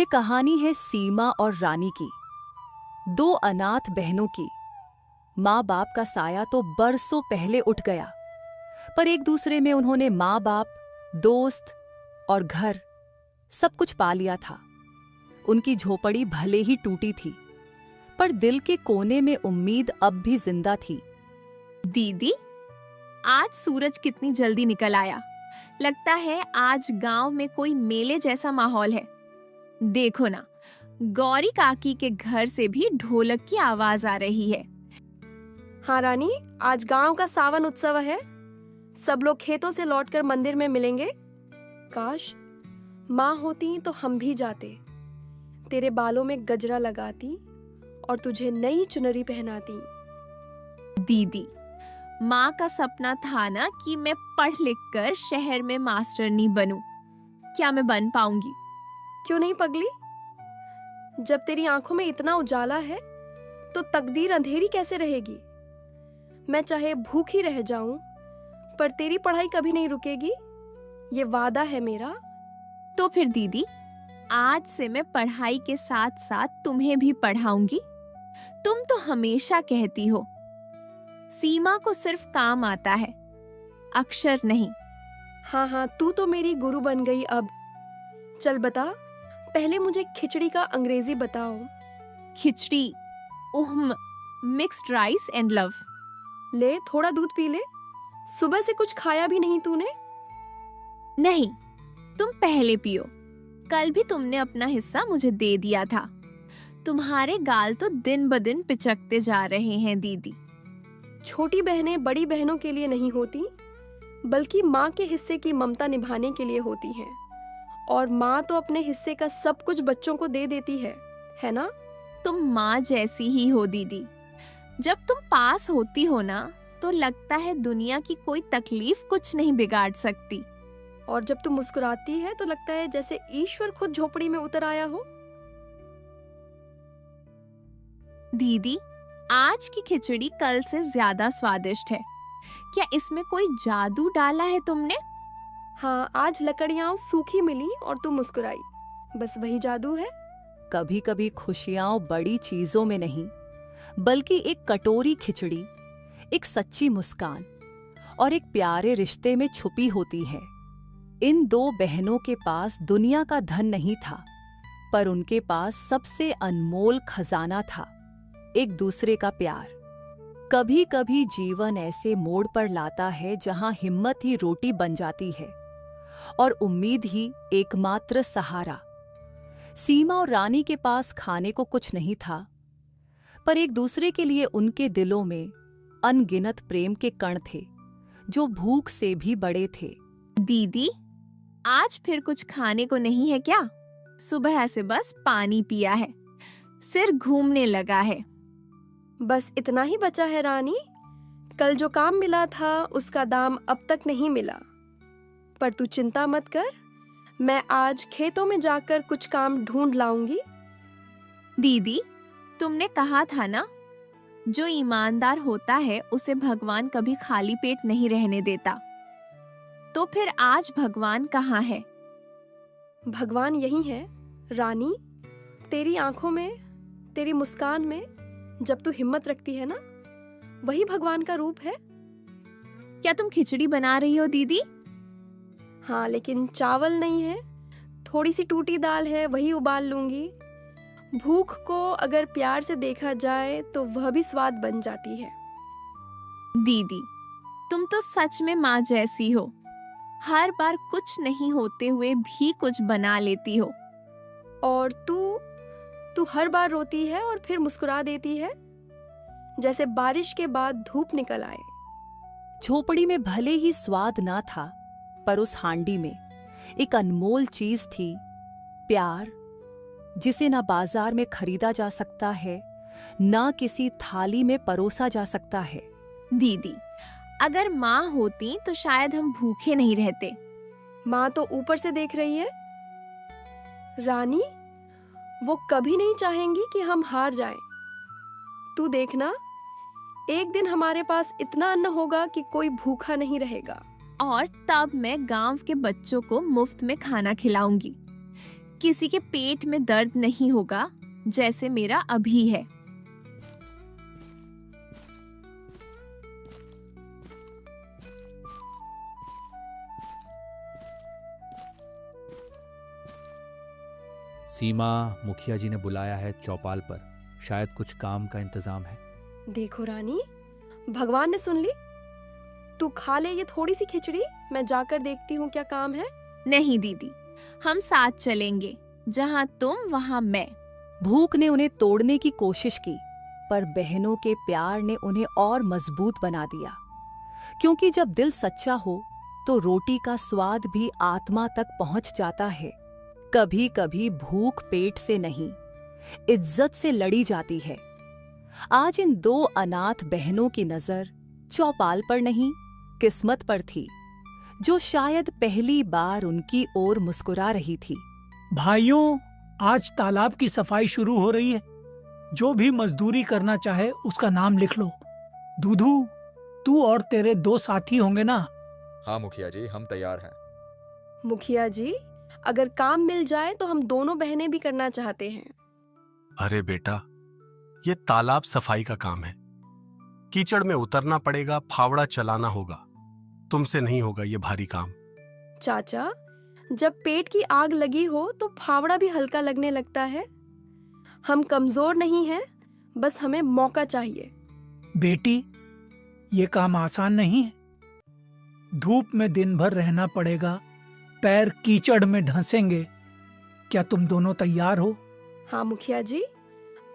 ये कहानी है सीमा और रानी की, दो अनाथ बहनों की। माँ बाप का साया तो बरसों पहले उठ गया, पर एक दूसरे में उन्होंने माँ बाप, दोस्त और घर सब कुछ पा लिया था। उनकी झोपड़ी भले ही टूटी थी, पर दिल के कोने में उम्मीद अब भी जिंदा थी। दीदी, आज सूरज कितनी जल्दी निकल आया। लगता है आज गांव में कोई मेले जैसा माहौल है। देखो ना, गौरी काकी के घर से भी ढोलक की आवाज आ रही है। हाँ रानी, आज गांव का सावन उत्सव है। सब लोग खेतों से लौटकर मंदिर में मिलेंगे। काश माँ होती तो हम भी जाते, तेरे बालों में गजरा लगाती और तुझे नई चुनरी पहनाती। दीदी, माँ का सपना था ना कि मैं पढ़ लिख कर शहर में मास्टरनी बनूं। क्या मैं बन पाऊंगी? क्यों नहीं पगली? जब तेरी आंखों में इतना उजाला है तो तकदीर अंधेरी कैसे रहेगी? मैं चाहे भूखी रह जाऊं, पर तेरी पढ़ाई कभी नहीं रुकेगी, ये वादा है मेरा। तो फिर दीदी, आज से मैं पढ़ाई के साथ साथ तुम्हें भी पढ़ाऊंगी। तुम तो हमेशा कहती हो सीमा को सिर्फ काम आता है, अक्षर नहीं। हाँ, तू तो मेरी गुरु बन गई अब। चल बता, पहले मुझे खिचड़ी का अंग्रेजी बताओ। खिचड़ी, मिक्स्ड राइस एंड लव। ले, थोड़ा दूध पी ले। सुबह से कुछ खाया भी नहीं तूने। नहीं, तुम पहले पियो। कल भी तुमने अपना हिस्सा मुझे दे दिया था। तुम्हारे गाल तो दिन ब दिन पिचकते जा रहे हैं दीदी। छोटी बहनें बड़ी बहनों के लिए नहीं होती, बल्कि माँ के हिस्से की ममता निभाने के लिए होती हैं। और माँ तो अपने हिस्से का सब कुछ बच्चों को दे देती है ना? तुम माँ जैसी ही हो दीदी। जब तुम पास होती हो ना, तो लगता है दुनिया की कोई तकलीफ कुछ नहीं बिगाड़ सकती। और जब तुम मुस्कुराती है तो लगता है जैसे ईश्वर खुद झोपड़ी में उतर आया हो। दीदी, आज की खिचड़ी कल से ज्यादा स्वादिष्ट है। क्या इसमें कोई जादू डाला है तुमने? हाँ, आज लकड़ियां सूखी मिली और तू मुस्कुराई, बस वही जादू है। कभी कभी खुशियां बड़ी चीजों में नहीं, बल्कि एक कटोरी खिचड़ी, एक सच्ची मुस्कान और एक प्यारे रिश्ते में छुपी होती है। इन दो बहनों के पास दुनिया का धन नहीं था, पर उनके पास सबसे अनमोल खजाना था, एक दूसरे का प्यार। कभी कभी जीवन ऐसे मोड़ पर लाता है जहां हिम्मत ही रोटी बन जाती है और उम्मीद ही एकमात्र सहारा। सीमा और रानी के पास खाने को कुछ नहीं था, पर एक दूसरे के लिए उनके दिलों में अनगिनत प्रेम के कण थे, जो भूख से भी बड़े थे। दीदी, आज फिर कुछ खाने को नहीं है क्या? सुबह से बस पानी पिया है, सिर घूमने लगा है। बस इतना ही बचा है रानी। कल जो काम मिला था उसका दाम अब तक नहीं मिला, पर तू चिंता मत कर, मैं आज खेतों में जाकर कुछ काम ढूंढ लाऊंगी। दीदी, तुमने कहा था ना, जो ईमानदार होता है उसे भगवान कभी खाली पेट नहीं रहने देता। तो फिर आज भगवान कहाँ है? भगवान यही है रानी, तेरी आंखों में, तेरी मुस्कान में। जब तू हिम्मत रखती है ना, वही भगवान का रूप है। क्या तुम खिचड़ी बना रही हो दीदी? हाँ, लेकिन चावल नहीं है, थोड़ी सी टूटी दाल है, वही उबाल लूंगी। भूख को अगर प्यार से देखा जाए तो वह भी स्वाद बन जाती है। दीदी, तुम तो सच में माँ जैसी हो। हर बार कुछ नहीं होते हुए भी कुछ बना लेती हो। और तू हर बार रोती है और फिर मुस्कुरा देती है, जैसे बारिश के बाद धूप निकल आए। झोपड़ी में भले ही स्वाद ना था, पर उस हांडी में एक अनमोल चीज थी, प्यार, जिसे ना बाजार में खरीदा जा सकता है, ना किसी थाली में परोसा जा सकता है। दीदी, अगर माँ होती तो शायद हम भूखे नहीं रहते। माँ तो ऊपर से देख रही है रानी, वो कभी नहीं चाहेंगी कि हम हार जाएं। तू देखना, एक दिन हमारे पास इतना अन्न होगा कि कोई भूखा नहीं रहेगा। और तब मैं गांव के बच्चों को मुफ्त में खाना खिलाऊंगी। किसी के पेट में दर्द नहीं होगा जैसे मेरा अभी है। सीमा, मुखिया जी ने बुलाया है चौपाल पर, शायद कुछ काम का इंतजाम है। देखो रानी, भगवान ने सुन ली। तू खा ले ये थोड़ी सी खिचड़ी, मैं जाकर देखती हूँ क्या काम है। नहीं दीदी, हम साथ चलेंगे, जहाँ तुम वहाँ मैं। भूख ने उन्हें तोड़ने की कोशिश की, पर बहनों के प्यार ने उन्हें और मजबूत बना दिया। क्योंकि जब दिल सच्चा हो तो रोटी का स्वाद भी आत्मा तक पहुंच जाता है। कभी कभी भूख पेट से नहीं, इज्जत से लड़ी जाती है। आज इन दो अनाथ बहनों की नजर चौपाल पर नहीं, किस्मत पर थी, जो शायद पहली बार उनकी ओर मुस्कुरा रही थी। भाइयों, आज तालाब की सफाई शुरू हो रही है। जो भी मजदूरी करना चाहे उसका नाम लिख लो। दूधू, तू और तेरे 2 साथी होंगे ना? हाँ मुखिया जी, हम तैयार हैं। मुखिया जी, अगर काम मिल जाए तो हम दोनों बहनें भी करना चाहते हैं। अरे बेटा, ये तालाब सफाई का काम है। कीचड़ में उतरना पड़ेगा, फावड़ा चलाना होगा। तुमसे नहीं होगा ये भारी काम। चाचा, जब पेट की आग लगी हो तो फावड़ा भी हल्का लगने लगता है। हम कमजोर नहीं हैं, बस हमें मौका चाहिए। बेटी, ये काम आसान नहीं है। धूप में दिन भर रहना पड़ेगा, पैर कीचड़ में ढंसेंगे। क्या तुम दोनों तैयार हो? हाँ मुखिया जी,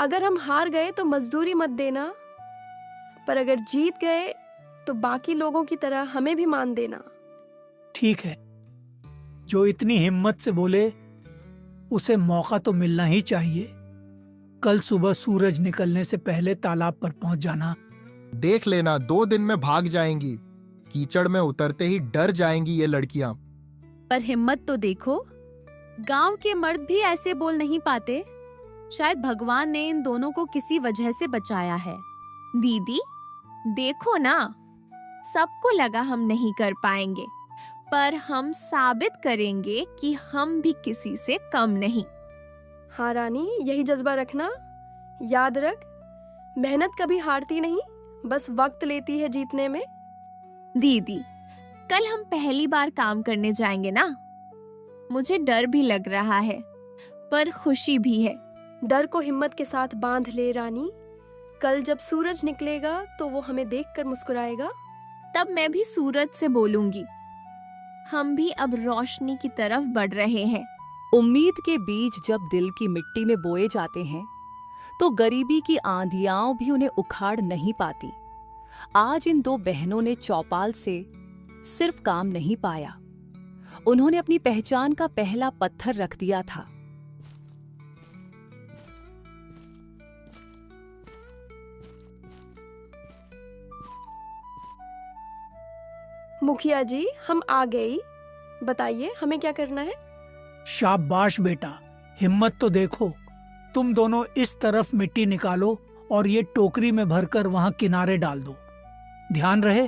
अगर हम हार गए तो मजदूरी मत देना, पर अगर जीत गए तो बाकी लोगों की तरह हमें भी मान देना। ठीक है, जो इतनी हिम्मत से बोले उसे मौका तो मिलना ही चाहिए। कल सुबह सूरज निकलने से पहले तालाब पर पहुंच जाना। देख लेना, 2 दिन में भाग जाएंगी। कीचड़ में उतरते ही डर जाएंगी ये लड़कियां। पर हिम्मत तो देखो, गांव के मर्द भी ऐसे बोल नहीं पाते। शायद भगवान ने इन दोनों को किसी वजह से बचाया है। दीदी देखो ना, सबको लगा हम नहीं कर पाएंगे, पर हम साबित करेंगे कि हम भी किसी से कम नहीं। हाँ रानी, यही जज्बा रखना। याद रख, मेहनत कभी हारती नहीं, बस वक्त लेती है जीतने में। दीदी, कल हम पहली बार काम करने जाएंगे ना? मुझे डर भी लग रहा है, पर खुशी भी है। डर को हिम्मत के साथ बांध ले रानी। कल जब सूरज निकलेगा तो वो हमें देखकर मुस्कुराएगा। तब मैं भी सूरज से बोलूंगी, हम भी अब रोशनी की तरफ बढ़ रहे हैं। उम्मीद के बीज जब दिल की मिट्टी में बोए जाते हैं तो गरीबी की आंधियां भी उन्हें उखाड़ नहीं पाती। आज इन दो बहनों ने चौपाल से सिर्फ काम नहीं पाया, उन्होंने अपनी पहचान का पहला पत्थर रख दिया था। मुखिया जी, हम आ गए। बताइए हमें क्या करना है? शाबाश बेटा, हिम्मत तो देखो। तुम दोनों इस तरफ मिट्टी निकालो और ये टोकरी में भरकर वहां किनारे डाल दो। ध्यान रहे,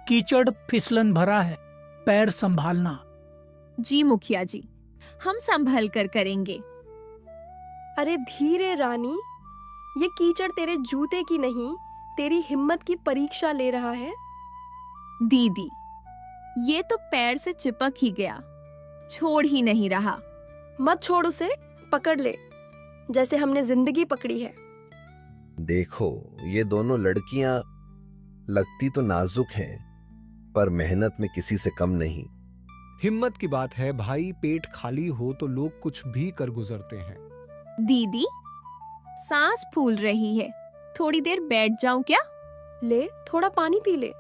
कीचड़ फिसलन भरा है, पैर संभालना। जी मुखिया जी, हम संभल कर करेंगे। अरे धीरे रानी, ये कीचड़ तेरे जूते की नहीं, तेरी हिम्मत की परीक्षा ले रहा है। दीदी, ये तो पैर से चिपक ही गया, छोड़ ही नहीं रहा। मत छोड़ उसे, पकड़ ले जैसे हमने जिंदगी पकड़ी है। देखो, ये दोनों लड़कियां लगती तो नाजुक हैं, पर मेहनत में किसी से कम नहीं। हिम्मत की बात है भाई, पेट खाली हो तो लोग कुछ भी कर गुजरते हैं। दीदी, सांस फूल रही है, थोड़ी देर बैठ जाऊं क्या? ले, थोड़ा पानी पी ले।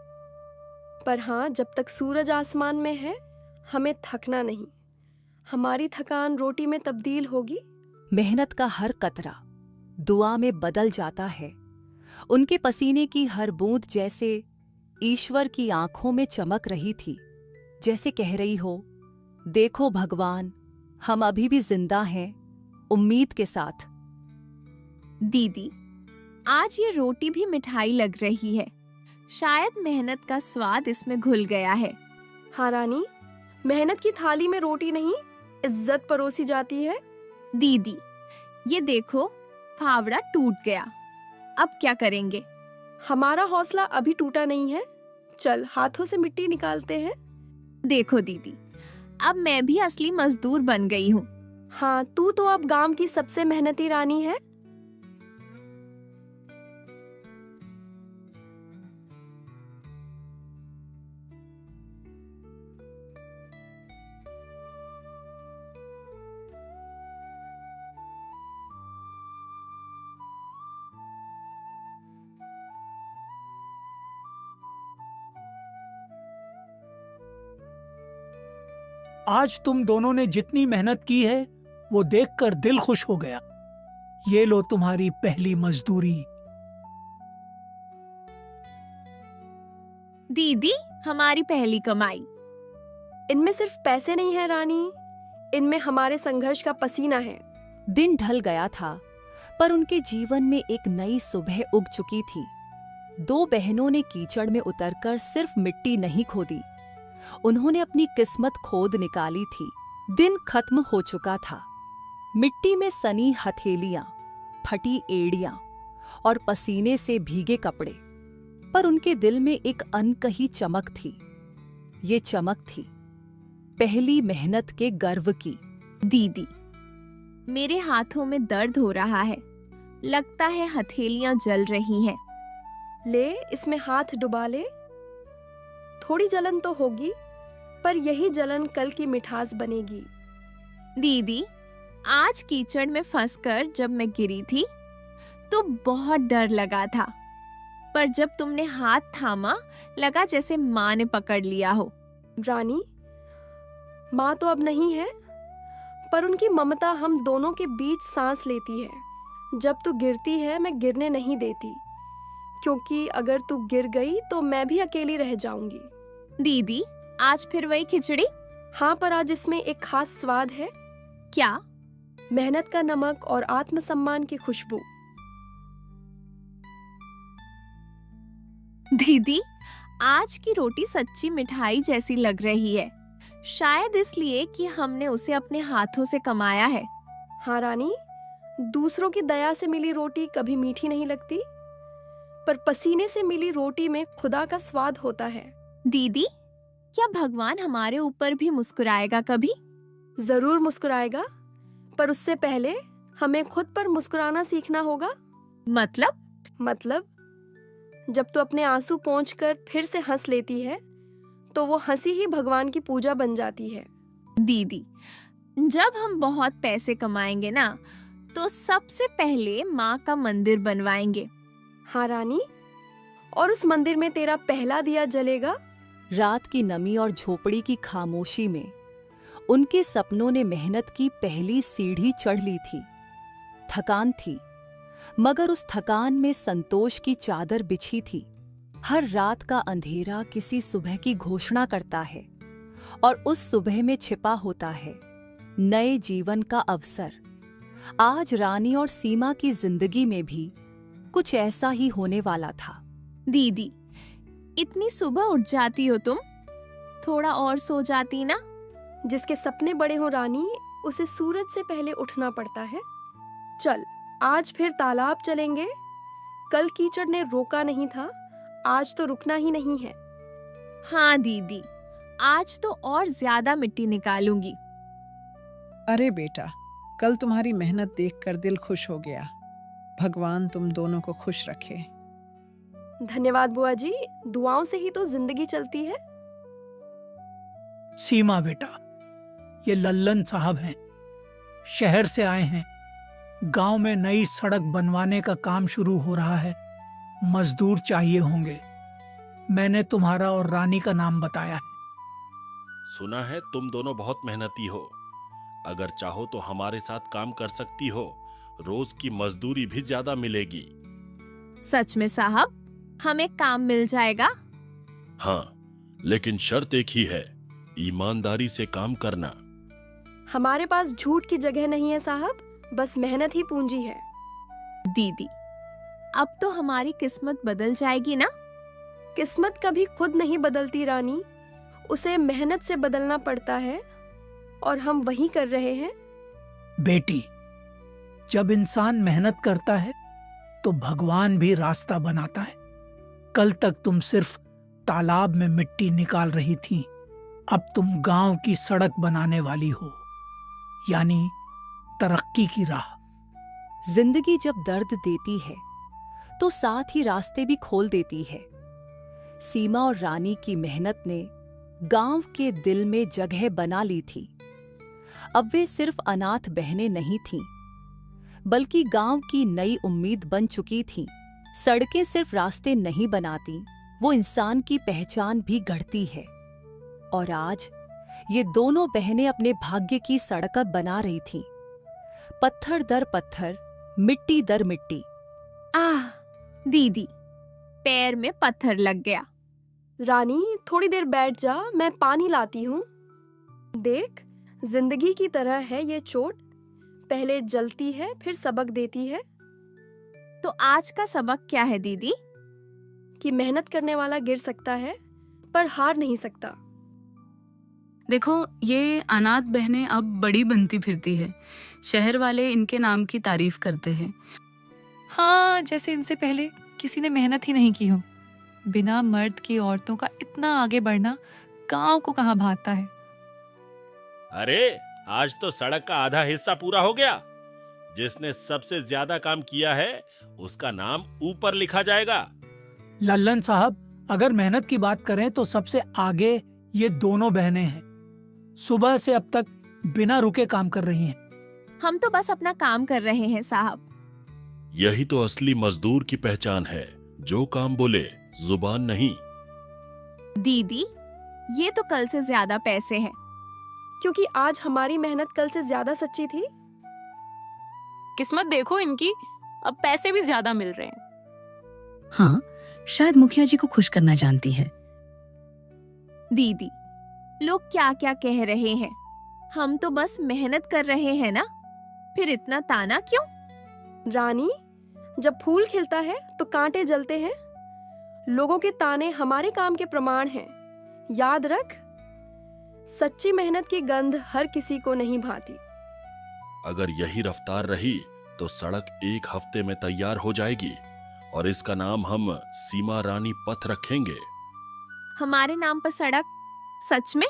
पर हाँ, जब तक सूरज आसमान में है हमें थकना नहीं। हमारी थकान रोटी में तब्दील होगी। मेहनत का हर कतरा दुआ में बदल जाता है। उनके पसीने की हर बूंद जैसे ईश्वर की आंखों में चमक रही थी, जैसे कह रही हो, देखो भगवान, हम अभी भी जिंदा हैं, उम्मीद के साथ। दीदी, आज ये रोटी भी मिठाई लग रही है, शायद मेहनत का स्वाद इसमें घुल गया है। हाँ रानी, मेहनत की थाली में रोटी नहीं, इज्जत परोसी जाती है। दीदी, ये देखो, फावड़ा टूट गया। अब क्या करेंगे? हमारा हौसला अभी टूटा नहीं है। चल हाथों से मिट्टी निकालते हैं। देखो दीदी, अब मैं भी असली मजदूर बन गई हूँ। हाँ, तू तो अब गांव की सबसे मेहनती रानी है। आज तुम दोनों ने जितनी मेहनत की है वो देखकर दिल खुश हो गया। ये लो तुम्हारी पहली मजदूरी। दीदी, हमारी पहली कमाई। इनमें सिर्फ पैसे नहीं है रानी, इनमें हमारे संघर्ष का पसीना है। दिन ढल गया था, पर उनके जीवन में एक नई सुबह उग चुकी थी। दो बहनों ने कीचड़ में उतरकर सिर्फ मिट्टी नहीं खोदी, उन्होंने अपनी किस्मत खोद निकाली थी। दिन खत्म हो चुका था। मिट्टी में सनी हथेलियां, फटी एड़ियां और पसीने से भीगे कपड़े, पर उनके दिल में एक अनकही चमक थी। ये चमक थी पहली मेहनत के गर्व की। दीदी, मेरे हाथों में दर्द हो रहा है, लगता है हथेलियां जल रही हैं। ले, इसमें हाथ डुबा ले। थोड़ी जलन तो होगी, पर यही जलन कल की मिठास बनेगी। दीदी, आज कीचड़ में फंसकर जब मैं गिरी थी तो बहुत डर लगा था, पर जब तुमने हाथ थामा लगा जैसे माँ ने पकड़ लिया हो। रानी, माँ तो अब नहीं है, पर उनकी ममता हम दोनों के बीच सांस लेती है। जब तू गिरती है मैं गिरने नहीं देती, क्योंकि अगर तू गिर गई तो मैं भी अकेली रह जाऊंगी। दीदी, आज फिर वही खिचड़ी? हाँ, पर आज इसमें एक खास स्वाद है। क्या? मेहनत का नमक और आत्मसम्मान की खुशबू। दीदी, आज की रोटी सच्ची मिठाई जैसी लग रही है, शायद इसलिए कि हमने उसे अपने हाथों से कमाया है। हाँ रानी, दूसरों की दया से मिली रोटी कभी मीठी नहीं लगती, पर पसीने से मिली रोटी में खुदा का स्वाद होता है। दीदी, क्या भगवान हमारे ऊपर भी मुस्कुराएगा कभी? जरूर मुस्कुराएगा, पर उससे पहले हमें खुद पर मुस्कुराना सीखना होगा। मतलब जब तू अपने आंसू पोंछकर फिर से हंस लेती है तो वो हंसी ही भगवान की पूजा बन जाती है। दीदी, जब हम बहुत पैसे कमाएंगे ना, तो सबसे पहले माँ का मंदिर बनवाएंगे। हाँ रानी, और उस मंदिर में तेरा पहला दिया जलेगा। रात की नमी और झोपड़ी की खामोशी में उनके सपनों ने मेहनत की पहली सीढ़ी चढ़ ली थी। थकान थी, मगर उस थकान में संतोष की चादर बिछी थी। हर रात का अंधेरा किसी सुबह की घोषणा करता है, और उस सुबह में छिपा होता है नए जीवन का अवसर। आज रानी और सीमा की जिंदगी में भी कुछ ऐसा ही होने वाला था। दीदी, इतनी सुबह उठ जाती हो तुम? थोड़ा और सो जाती ना? जिसके सपने बड़े हो रानी, उसे सूरज से पहले उठना पड़ता है। चल, आज फिर तालाब चलेंगे। कल कीचड़ ने रोका नहीं था, आज तो रुकना ही नहीं है। हाँ दीदी, आज तो और ज्यादा मिट्टी निकालूंगी। अरे बेटा, कल तुम्हारी मेहनत देखकर दिल खुश हो गया। भगवान तुम दोनों को खुश रखे। धन्यवाद बुआ जी, दुआओं से ही तो जिंदगी चलती है। सीमा बेटा, ये लल्लन साहब हैं, शहर से आए हैं। गांव में नई सड़क बनवाने का काम शुरू हो रहा है, मजदूर चाहिए होंगे। मैंने तुम्हारा और रानी का नाम बताया है। सुना है तुम दोनों बहुत मेहनती हो, अगर चाहो तो हमारे साथ काम कर सकती हो, रोज की मजदूरी भी ज्यादा मिलेगी। सच में साहब, हमें काम मिल जाएगा? हाँ, लेकिन शर्त एक ही है, ईमानदारी से काम करना। हमारे पास झूठ की जगह नहीं है साहब, बस मेहनत ही पूंजी है। दीदी, अब तो हमारी किस्मत बदल जाएगी ना? किस्मत कभी खुद नहीं बदलती रानी, उसे मेहनत से बदलना पड़ता है। और हम वही कर रहे हैं। बेटी, जब इंसान मेहनत करता है तो भगवान भी रास्ता बनाता है। कल तक तुम सिर्फ तालाब में मिट्टी निकाल रही थी, अब तुम गांव की सड़क बनाने वाली हो, यानी तरक्की की राह। जिंदगी जब दर्द देती है तो साथ ही रास्ते भी खोल देती है। सीमा और रानी की मेहनत ने गांव के दिल में जगह बना ली थी। अब वे सिर्फ अनाथ बहनें नहीं थीं, बल्कि गांव की नई उम्मीद बन चुकी थीं। सड़कें सिर्फ रास्ते नहीं बनाती, वो इंसान की पहचान भी गढ़ती है। और आज ये दोनों बहनें अपने भाग्य की सड़क बना रही थीं, पत्थर दर पत्थर, मिट्टी दर मिट्टी। आह दीदी, पैर में पत्थर लग गया। रानी, थोड़ी देर बैठ जा, मैं पानी लाती हूँ। देख, जिंदगी की तरह है ये चोट, पहले जलती है फिर सबक देती है। तो आज का सबक क्या है दीदी? कि मेहनत करने वाला गिर सकता है पर हार नहीं सकता। देखो, ये अनाथ बहनें अब बड़ी बनती फिरती है। शहर वाले इनके नाम की तारीफ करते हैं। हाँ, जैसे इनसे पहले किसी ने मेहनत ही नहीं की हो। बिना मर्द की औरतों का इतना आगे बढ़ना गांव को कहाँ भाता है। अरे, आज तो सड़क का आधा हिस्सा पूरा हो गया। जिसने सबसे ज्यादा काम किया है उसका नाम ऊपर लिखा जाएगा। लल्लन साहब, अगर मेहनत की बात करें तो सबसे आगे ये दोनों बहनें हैं। सुबह से अब तक बिना रुके काम कर रही हैं। हम तो बस अपना काम कर रहे हैं साहब। यही तो असली मजदूर की पहचान है, जो काम बोले, जुबान नहीं। दीदी, ये तो कल से ज्यादा पैसे हैं। क्योंकि आज हमारी मेहनत कल से ज्यादा सच्ची थी। किस्मत देखो इनकी, अब पैसे भी ज्यादा मिल रहे हैं। हाँ, शायद मुखिया जी को खुश करना जानती है। दीदी, लोग क्या क्या कह रहे हैं, हम तो बस मेहनत कर रहे हैं ना, फिर इतना ताना क्यों? रानी, जब फूल खिलता है तो कांटे जलते हैं। लोगों के ताने हमारे काम के प्रमाण हैं। याद रख, सच्ची मेहनत की गंध हर किसी को नहीं भाती। अगर यही रफ्तार रही तो सड़क 1 हफ्ते में तैयार हो जाएगी और इसका नाम हम सीमा रानी पथ रखेंगे। हमारे नाम पर सड़क? सच में?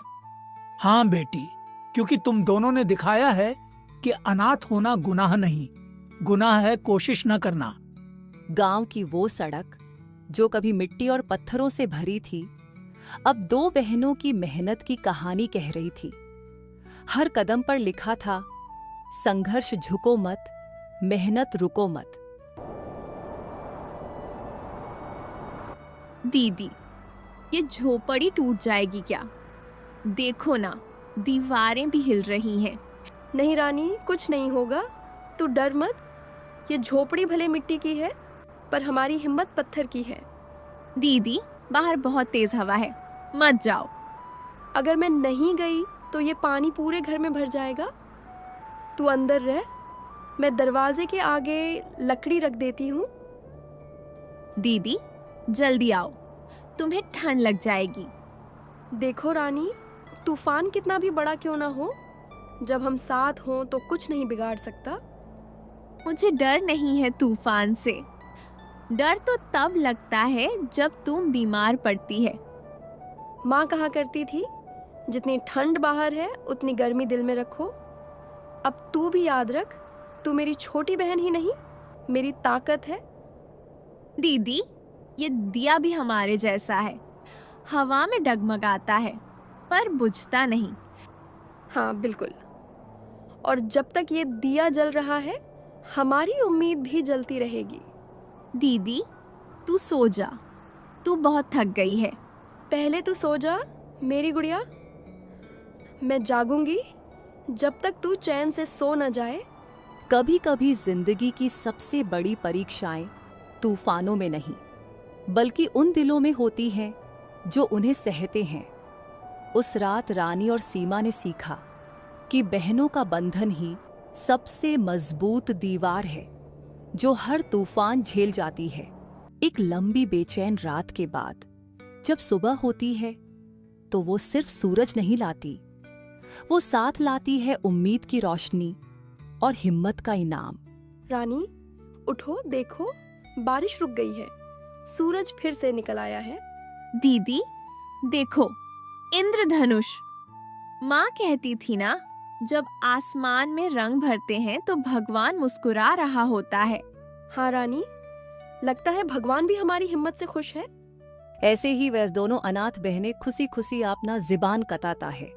हाँ बेटी, क्योंकि तुम दोनों ने दिखाया है कि अनाथ होना गुनाह नहीं, गुनाह है कोशिश न करना। गांव की वो सड़क जो कभी मिट्टी और पत्थरों से भरी थी, अब 2 बहनों की मेहनत की कहानी कह रही थी। हर कदम पर लिखा था, संघर्ष झुको मत, मेहनत रुको मत। दीदी, ये झोपड़ी टूट जाएगी क्या? देखो ना, दीवारें भी हिल रही हैं। नहीं रानी, कुछ नहीं होगा, तू डर मत। ये झोपड़ी भले मिट्टी की है, पर हमारी हिम्मत पत्थर की है। दीदी, बाहर बहुत तेज हवा है, मत जाओ। अगर मैं नहीं गई तो ये पानी पूरे घर में भर जाएगा। तू अंदर रह, मैं दरवाजे के आगे लकड़ी रख देती हूँ। दीदी, जल्दी आओ, तुम्हें ठंड लग जाएगी। देखो रानी, तूफान कितना भी बड़ा क्यों ना हो, जब हम साथ हों तो कुछ नहीं बिगाड़ सकता। मुझे डर नहीं है तूफान से। डर तो तब लगता है जब तुम बीमार पड़ती है। माँ कहा करती थी, जितनी ठंड बाहर है उतनी गर्मी दिल में रखो। अब तू भी याद रख, तू मेरी छोटी बहन ही नहीं, मेरी ताकत है। दीदी, ये दिया भी हमारे जैसा है, हवा में डगमगाता है पर बुझता नहीं। हाँ बिल्कुल, और जब तक ये दिया जल रहा है, हमारी उम्मीद भी जलती रहेगी। दीदी, तू सो जा, तू बहुत थक गई है। पहले तू सो जा मेरी गुड़िया, मैं जागूंगी जब तक तू चैन से सो न जाए। कभी कभी जिंदगी की सबसे बड़ी परीक्षाएं तूफानों में नहीं, बल्कि उन दिलों में होती हैं जो उन्हें सहते हैं। उस रात रानी और सीमा ने सीखा कि बहनों का बंधन ही सबसे मजबूत दीवार है जो हर तूफान झेल जाती है। एक लंबी बेचैन रात के बाद जब सुबह होती है तो वो सिर्फ सूरज नहीं लाती, वो साथ लाती है उम्मीद की रोशनी और हिम्मत का इनाम। रानी उठो, देखो बारिश रुक गई है, सूरज फिर से निकल आया है। दीदी देखो, इंद्रधनुष। माँ कहती थी ना, जब आसमान में रंग भरते हैं तो भगवान मुस्कुरा रहा होता है। हाँ रानी, लगता है भगवान भी हमारी हिम्मत से खुश है। ऐसे ही वह दोनों अनाथ बहनें खुशी खुशी अपना ज़िबान कताता है।